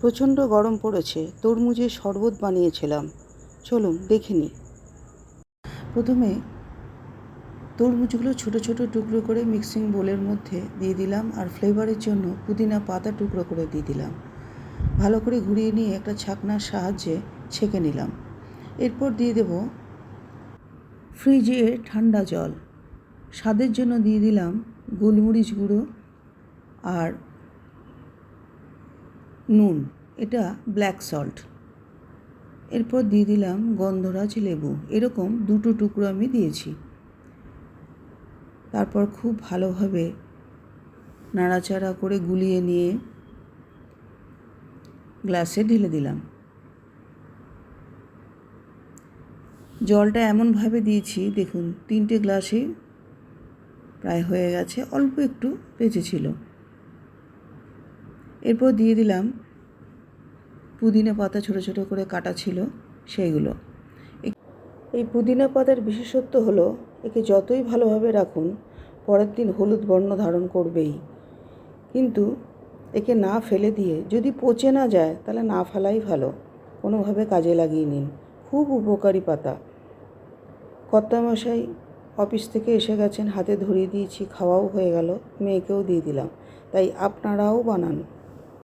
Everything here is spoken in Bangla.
প্রচণ্ড গরম পড়েছে, তরমুজের শরবত বানিয়েছিলাম। চলুন দেখে নিই। প্রথমে তরমুজগুলো ছোট ছোট টুকরো করে মিক্সিং বোলের মধ্যে দিয়ে দিলাম, আর ফ্লেভারের জন্য পুদিনা পাতা টুকরো করে দিয়ে দিলাম। ভালো করে ঘুরিয়ে নিয়ে একটা ছাকনার সাহায্যে ছেঁকে নিলাম। এরপর দিয়ে দেব ফ্রিজে ঠান্ডা জল। স্বাদের জন্য দিয়ে দিলাম গোলমরিচ গুঁড়ো আর নুন, এটা ব্ল্যাক সল্ট। এরপর দিয়ে দিলাম গন্ধরাজ লেবু, এরকম দুটো টুকরো আমি দিয়েছি। তারপর খুব ভালোভাবে নাড়াচাড়া করে গুলিয়ে নিয়ে গ্লাসে ঢেলে দিলাম। জলটা এমনভাবে দিয়েছি, দেখুন 3টে গ্লাসে প্রায় হয়ে গেছে, অল্প একটু বেঁচেছিল। এরপর দিয়ে দিলাম পুদিনা পাতা, ছোট ছোট করে কাটা ছিল সেইগুলো। এই পুদিনা পাতার বিশেষত্ব হলো, একে যতই ভালোভাবে রাখুন পরের দিন হলুদ বর্ণ ধারণ করবেই। কিন্তু একে না ফেলে দিয়ে, যদি পচে না যায় তাহলে না ফেলাই ভালো, কোনোভাবে কাজে লাগিয়ে নিন। খুব উপকারী পাতা। কর্তামশাই অফিস থেকে এসে গেছেন, হাতে ধরিয়ে দিয়েছি, খাওয়াও হয়ে গেল, মেয়েকেও দিয়ে দিলাম। তাই আপনারাও বানান।